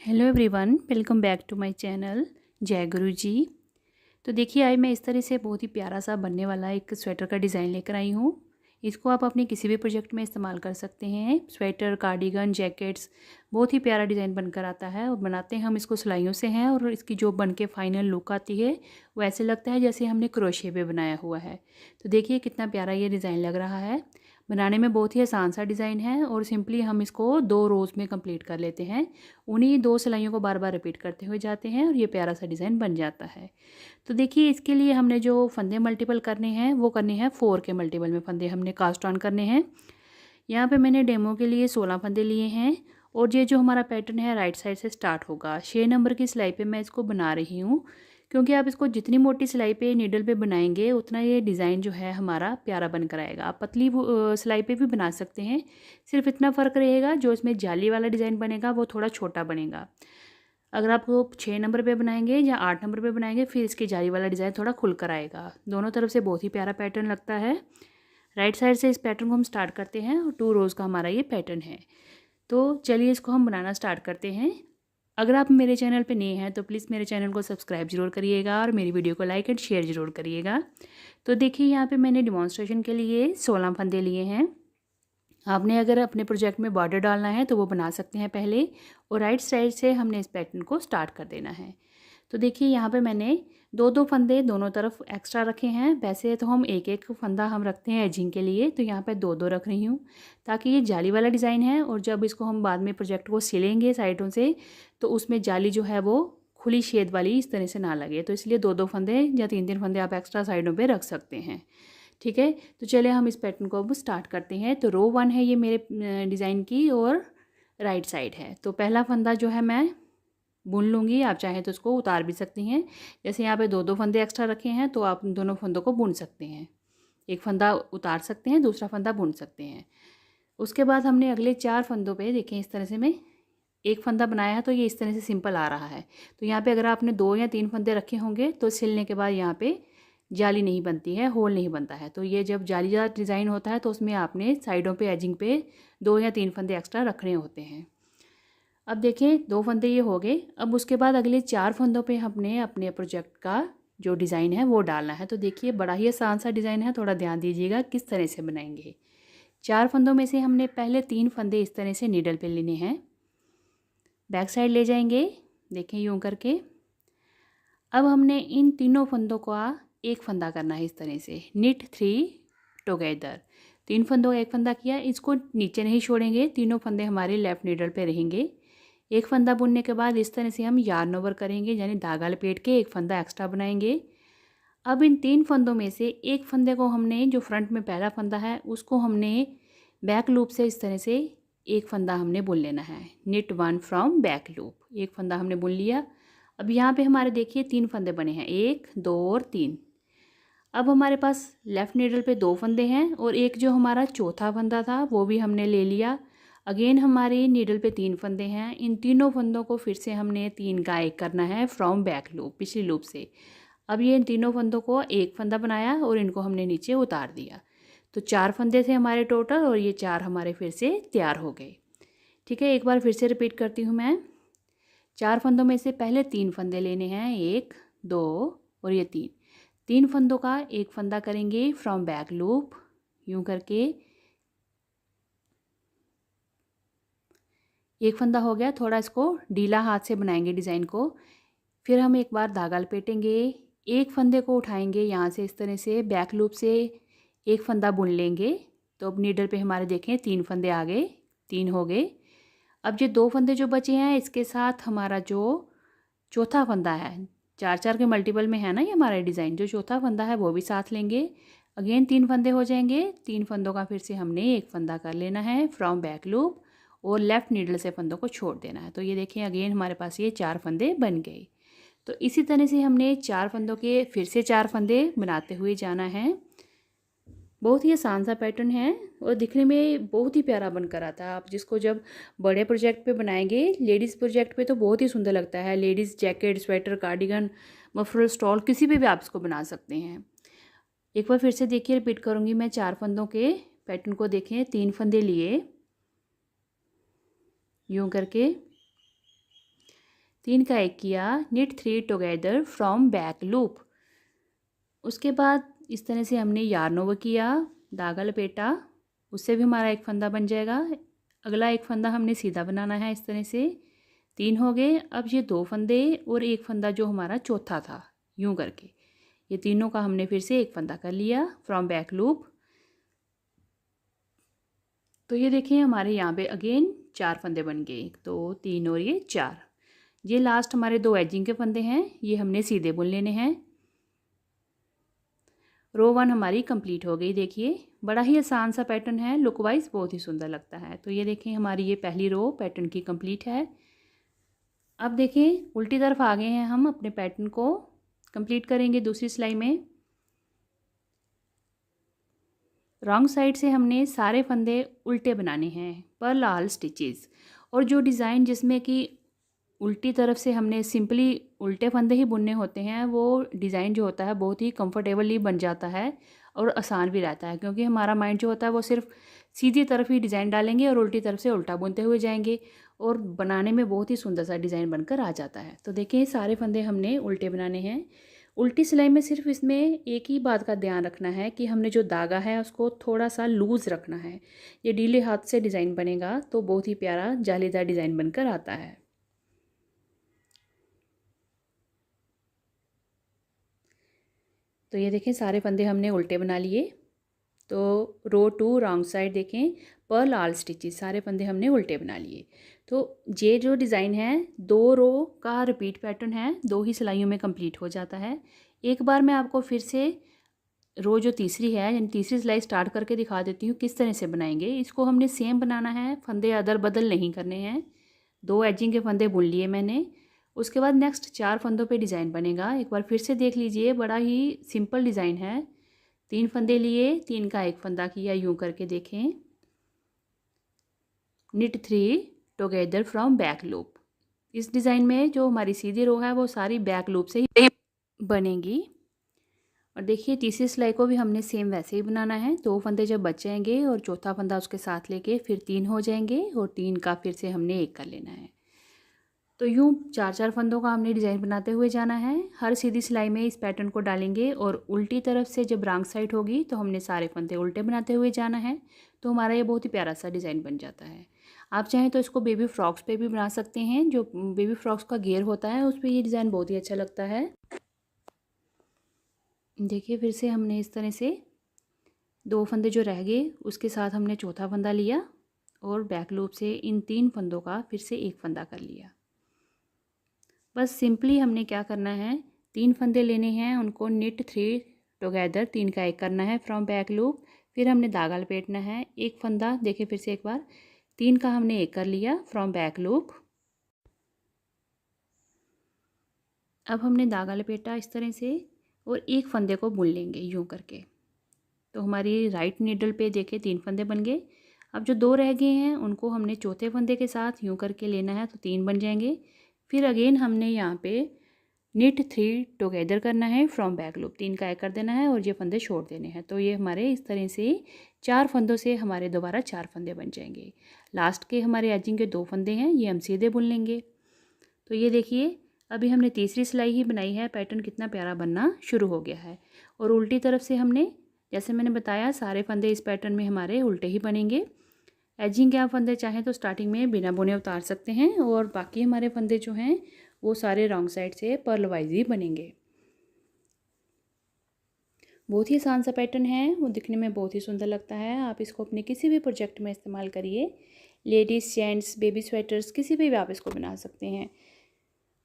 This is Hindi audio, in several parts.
Hello everyone, welcome back to my channel Jai Guru जी। तो देखिए, आज मैं इस तरह से बहुत ही प्यारा सा बनने वाला एक स्वेटर का डिज़ाइन लेकर आई हूँ। इसको आप अपने किसी भी प्रोजेक्ट में इस्तेमाल कर सकते हैं। स्वेटर, कार्डिगन, जैकेट्स, बहुत ही प्यारा डिज़ाइन बनकर आता है। और बनाते हैं हम इसको सिलाइयों से हैं, और इसकी जो बन के फाइनल लुक आती है वो ऐसे लगता है जैसे हमने क्रोशे पे बनाया हुआ है। तो देखिए कितना प्यारा ये डिज़ाइन लग रहा है। बनाने में बहुत ही आसान सा डिज़ाइन है, और सिंपली हम इसको 2 रोज़ में कंप्लीट कर लेते हैं। उन्हीं 2 सिलाइयों को बार बार रिपीट करते हुए जाते हैं, और ये प्यारा सा डिज़ाइन बन जाता है। तो देखिए, इसके लिए हमने जो फंदे मल्टीपल करने हैं वो करने हैं 4 के मल्टीपल में फंदे हमने कास्ट ऑन करने हैं। यहाँ पे मैंने डेमो के लिए 16 फंदे लिए हैं, और ये जो हमारा पैटर्न है राइट साइड से स्टार्ट होगा। 6 नंबर की सिलाई पे मैं इसको बना रही हूँ, क्योंकि आप इसको जितनी मोटी सिलाई पे नीडल पे बनाएंगे उतना ये डिज़ाइन जो है हमारा प्यारा बनकर आएगा। आप पतली सिलाई पे भी बना सकते हैं, सिर्फ इतना फ़र्क रहेगा जो इसमें जाली वाला डिज़ाइन बनेगा वो थोड़ा छोटा बनेगा। अगर आप वो 6 नंबर पे बनाएंगे या 8 नंबर पे बनाएंगे, फिर इसकी जाली वाला डिज़ाइन थोड़ा खुल कर आएगा। दोनों तरफ से बहुत ही प्यारा पैटर्न लगता है। राइट साइड से इस पैटर्न को हम स्टार्ट करते हैं, और 2 रोज़ का हमारा ये पैटर्न है। तो चलिए इसको हम बनाना स्टार्ट करते हैं। अगर आप मेरे चैनल पे नए हैं तो प्लीज़ मेरे चैनल को सब्सक्राइब ज़रूर करिएगा, और मेरी वीडियो को लाइक एंड शेयर ज़रूर करिएगा। तो देखिए, यहाँ पे मैंने डिमॉन्स्ट्रेशन के लिए 16 फंदे लिए हैं। आपने अगर अपने प्रोजेक्ट में बॉर्डर डालना है तो वो बना सकते हैं पहले, और राइट साइड से हमने इस पैटर्न को स्टार्ट कर देना है। तो देखिए, यहाँ पे मैंने 2-2 फंदे दोनों तरफ एक्स्ट्रा रखे हैं। वैसे तो हम एक एक फंदा हम रखते हैं एजिंग के लिए, तो यहाँ पे 2-2 रख रही हूँ, ताकि ये जाली वाला डिज़ाइन है, और जब इसको हम बाद में प्रोजेक्ट को सिलेंगे साइडों से तो उसमें जाली जो है वो खुली शेद वाली इस तरह से ना लगे। तो इसलिए 2-2 फंदे या 3-3 फंदे आप एक्स्ट्रा साइडों पर रख सकते हैं। ठीक है, तो चलिए हम इस पैटर्न को अब स्टार्ट करते हैं। तो रो 1 है ये मेरे डिज़ाइन की, और राइट साइड है। तो पहला फंदा जो है मैं बुन लूँगी। आप चाहें तो उसको उतार भी सकती हैं। जैसे यहाँ पे 2-2 फंदे एक्स्ट्रा रखे हैं, तो आप दोनों फंदों को बुन सकते हैं। एक फंदा उतार सकते हैं, दूसरा फंदा बुन सकते हैं। उसके बाद हमने अगले 4 फंदों पे देखें, इस तरह से मैं एक फंदा बनाया है, तो ये इस तरह से सिंपल आ रहा है। तो यहाँ पे अगर आपने 2 या 3 फंदे रखे होंगे तो सिलने के बाद यहाँ पे जाली नहीं बनती है, होल नहीं बनता है। तो ये जब जालीदार डिज़ाइन होता है तो उसमें आपने साइडों पे एजिंग पे 2 या 3 फंदे एक्स्ट्रा रखने होते हैं। अब देखिए, 2 फंदे ये हो गए। अब उसके बाद अगले 4 फंदों पे हमने अपने प्रोजेक्ट का जो डिज़ाइन है वो डालना है। तो देखिए, बड़ा ही आसान सा डिज़ाइन है, थोड़ा ध्यान दीजिएगा किस तरह से बनाएंगे। 4 फंदों में से हमने पहले 3 फंदे इस तरह से नीडल पे लेने हैं, बैक साइड ले जाएंगे, देखें यूँ करके। अब हमने इन तीनों फंदों का एक फंदा करना है इस तरह से, निट 3 टुगेदर। 3 फंदों का एक फंदा किया, इसको नीचे नहीं छोड़ेंगे, तीनों फंदे हमारे लेफ़्ट नीडल पे रहेंगे। एक फंदा बुनने के बाद इस तरह से हम यार्न ओवर करेंगे, यानी धागा लपेट के एक फंदा एक्स्ट्रा बनाएंगे। अब इन 3 फंदों में से एक फंदे को हमने, जो फ्रंट में पहला फंदा है उसको हमने बैक लूप से इस तरह से एक फंदा हमने बुन लेना है। निट 1 फ्रॉम बैक लूप, एक फंदा हमने बुन लिया। अब यहाँ पे हमारे देखिए 3 फंदे बने हैं, 1, 2 और 3। अब हमारे पास लेफ़्ट नीडल पे 2 फंदे हैं, और एक जो हमारा चौथा फंदा था वो भी हमने ले लिया। अगेन हमारी नीडल पे 3 फंदे हैं। इन तीनों फंदों को फिर से हमने 3 का 1 करना है फ्रॉम बैक लूप, पिछली लूप से। अब ये इन तीनों फंदों को एक फंदा बनाया, और इनको हमने नीचे उतार दिया। तो 4 फंदे थे हमारे टोटल, और ये 4 हमारे फिर से तैयार हो गए। ठीक है, एक बार फिर से रिपीट करती हूँ मैं। 4 फंदों में से पहले 3 फंदे लेने हैं, 1, 2 और ये 3। 3 फंदों का एक फंदा करेंगे फ्रॉम बैक लूप, यूँ करके। एक फंदा हो गया, थोड़ा इसको ढीला हाथ से बनाएंगे डिज़ाइन को। फिर हम एक बार धागा लपेटेंगे, एक फंदे को उठाएंगे यहाँ से इस तरह से, बैक लूप से एक फंदा बुन लेंगे। तो अब नीडल पे हमारे देखें 3 फंदे आ गए, 3 हो गए। अब ये 2 फंदे जो बचे हैं, इसके साथ हमारा जो चौथा फंदा है, 4-4 के मल्टीपल में है ना ये हमारा डिज़ाइन, जो चौथा फंदा है वो भी साथ लेंगे। अगेन 3 फंदे हो जाएंगे। 3 फंदों का फिर से हमने एक फंदा कर लेना है फ्रॉम बैक लूप, और लेफ़्ट नीडल से फंदों को छोड़ देना है। तो ये देखें, अगेन हमारे पास ये 4 फंदे बन गए। तो इसी तरह से हमने 4 फंदों के फिर से 4 फंदे बनाते हुए जाना है। बहुत ही आसान सा पैटर्न है, और दिखने में बहुत ही प्यारा बनकर आता है। आप जिसको जब बड़े प्रोजेक्ट पे बनाएंगे, लेडीज़ प्रोजेक्ट पे तो बहुत ही सुंदर लगता है। Ladies jacket, sweater, cardigan, muffler, stall, किसी पे भी आप इसको बना सकते हैं। एक बार फिर से देखिए, रिपीट करूँगी मैं। 4 फंदों के पैटर्न को देखें, 3 फंदे लिए यूँ करके। 3 का 1 किया, knit 3 together from back loop। उसके बाद इस तरह से हमने yarn over किया, धागा लपेटा, उससे भी हमारा एक फंदा बन जाएगा। अगला एक फंदा हमने सीधा बनाना है इस तरह से। 3 हो गए। अब ये 2 फंदे और एक फंदा जो हमारा चौथा था, यूं करके ये तीनों का हमने फिर से एक फंदा कर लिया फ्रॉम बैक लूप। तो ये देखिए हमारे यहाँ पे अगेन 4 फंदे बन गए, 1 2 3 और ये 4। ये लास्ट हमारे 2 एजिंग के फंदे हैं, ये हमने सीधे बुन लेने हैं। रो 1 हमारी कंप्लीट हो गई। देखिए बड़ा ही आसान सा पैटर्न है, लुक वाइज बहुत ही सुंदर लगता है। तो ये देखें हमारी ये पहली रो पैटर्न की कंप्लीट है। अब देखें उल्टी तरफ आ गए हैं, हम अपने पैटर्न को कंप्लीट करेंगे दूसरी सिलाई में। रॉन्ग साइड से हमने सारे फंदे उल्टे बनाने हैं पर ऑल स्टिचेस। और जो डिज़ाइन जिसमें कि उल्टी तरफ से हमने सिंपली उल्टे फंदे ही बुनने होते हैं, वो डिज़ाइन जो होता है बहुत ही कंफर्टेबली बन जाता है और आसान भी रहता है, क्योंकि हमारा माइंड जो होता है वो सिर्फ सीधी तरफ ही डिज़ाइन डालेंगे और उल्टी तरफ से उल्टा बुनते हुए जाएंगे और बनाने में बहुत ही सुंदर सा डिज़ाइन बनकर आ जाता है। तो देखिए सारे फंदे हमने उल्टे बनाने हैं। उल्टी सिलाई में सिर्फ इसमें एक ही बात का ध्यान रखना है कि हमने जो धागा है उसको थोड़ा सा लूज़ रखना है। ये ढीले हाथ से डिज़ाइन बनेगा तो बहुत ही प्यारा जालीदार डिज़ाइन बनकर आता है। तो ये देखें सारे फंदे हमने उल्टे बना लिए। तो रो 2 रॉन्ग साइड देखें पर्ल ऑल स्टिचेस, सारे फंदे हमने उल्टे बना लिए। तो ये जो डिज़ाइन है 2 रो का रिपीट पैटर्न है, 2 ही सिलाइयों में कंप्लीट हो जाता है। एक बार मैं आपको फिर से रो जो तीसरी है यानी तीसरी सिलाई स्टार्ट करके दिखा देती हूँ किस तरह से बनाएंगे। इसको हमने सेम बनाना है, फंदे अदल बदल नहीं करने हैं। 2 एजिंग के फंदे बुन लिए मैंने। उसके बाद नेक्स्ट 4 फंदों पे डिज़ाइन बनेगा। एक बार फिर से देख लीजिए, बड़ा ही सिंपल डिज़ाइन है। 3 फंदे लिए, 3 का 1 फंदा किया, यूं करके देखें। knit 3 together from back loop. इस डिज़ाइन में जो हमारी सीधी रो है वो सारी बैक लूप से ही बनेगी। और देखिए तीसरी सिलाई को भी हमने सेम वैसे ही बनाना है। 2 फंदे जब बच जाएंगे और चौथा फंदा उसके साथ लेके फिर 3 हो जाएंगे और 3 का फिर से हमने 1 कर लेना है। तो यूँ 4-4 फंदों का हमने डिज़ाइन बनाते हुए जाना है। हर सीधी सिलाई में इस पैटर्न को डालेंगे और उल्टी तरफ से जब रॉन्ग साइड होगी तो हमने सारे फंदे उल्टे बनाते हुए जाना है। तो हमारा ये बहुत ही प्यारा सा डिज़ाइन बन जाता है। आप चाहें तो इसको बेबी फ्रॉक्स पे भी बना सकते हैं। जो बेबी फ्रॉक्स का घेर होता है उस पर ये डिज़ाइन बहुत ही अच्छा लगता है। देखिए फिर से हमने इस तरह से 2 फंदे जो रह गए उसके साथ हमने चौथा फंदा लिया और बैक लूप से इन 3 फंदों का फिर से 1 फंदा कर लिया। बस सिंपली हमने क्या करना है, 3 फंदे लेने हैं, उनको knit 3 टुगेदर 3 का 1 करना है फ्रॉम बैक लूप। फिर हमने धागा लपेटना है, 1 फंदा, देखिए फिर से एक बार 3 का हमने 1 कर लिया फ्रॉम बैक लूप। अब हमने धागा लपेटा इस तरह से और 1 फंदे को बुन लेंगे यूं करके। तो हमारी राइट नीडल पे देखे 3 फंदे बन गए। अब जो 2 रह गए हैं उनको हमने चौथे फंदे के साथ यूं करके लेना है तो 3 बन जाएंगे। फिर अगेन हमने यहाँ पे knit 3 टुगेदर करना है फ्रॉम बैक लूप, 3 का 1 कर देना है और ये फंदे छोड़ देने हैं। तो ये हमारे इस तरह से 4 फंदों से हमारे दोबारा 4 फंदे बन जाएंगे। लास्ट के हमारे एजिंग के 2 फंदे हैं, ये हम सीधे बुन लेंगे। तो ये देखिए अभी हमने तीसरी सिलाई ही बनाई है, पैटर्न कितना प्यारा बनना शुरू हो गया है। और उल्टी तरफ से हमने, जैसे मैंने बताया, सारे फंदे इस पैटर्न में हमारे उल्टे ही बनेंगे। एजिंग के आप फंदे चाहें तो स्टार्टिंग में बिना बुने उतार सकते हैं और बाकी हमारे फंदे जो हैं वो सारे रॉन्ग साइड से पर्ल वाइज ही बनेंगे। बहुत ही आसान सा पैटर्न है, वो दिखने में बहुत ही सुंदर लगता है। आप इसको अपने किसी भी प्रोजेक्ट में इस्तेमाल करिए। लेडीज़, जेंट्स, बेबी स्वेटर्स, किसी पे भी आप इसको बना सकते हैं।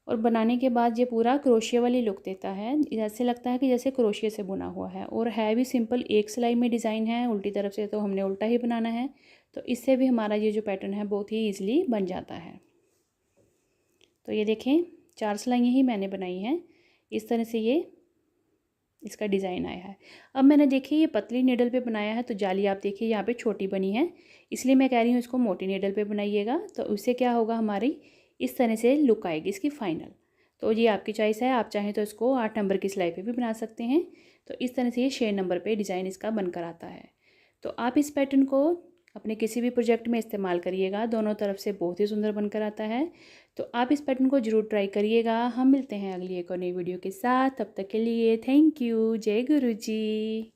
और बनाने के बाद ये पूरा क्रोशिया वाली लुक देता है, ऐसे लगता है कि जैसे क्रोशिया से बुना हुआ है। और है भी सिंपल, एक सिलाई में डिज़ाइन है, उल्टी तरफ से तो हमने उल्टा ही बनाना है। तो इससे भी हमारा ये जो पैटर्न है बहुत ही ईजिली बन जाता है। तो ये देखें 4 सिलाइयाँ ही मैंने बनाई हैं, इस तरह से ये इसका डिज़ाइन आया है। अब मैंने देखिए ये पतली नीडल पे बनाया है तो जाली आप देखिए यहाँ पे छोटी बनी है, इसलिए मैं कह रही हूँ इसको मोटी नीडल पे बनाइएगा। तो उससे क्या होगा, हमारी इस तरह से लुक आएगी इसकी फाइनल। तो ये आपकी चॉइस है, आप चाहें तो इसको 8 नंबर की सिलाई पे भी बना सकते हैं। तो इस तरह से ये 6 नंबर पे डिज़ाइन इसका बनकर आता है। तो आप इस पैटर्न को अपने किसी भी प्रोजेक्ट में इस्तेमाल करिएगा, दोनों तरफ से बहुत ही सुंदर बनकर आता है। तो आप इस पैटर्न को ज़रूर ट्राई करिएगा। हम मिलते हैं अगली एक और नई वीडियो के साथ, तब तक के लिए थैंक यू। जय गुरु जी।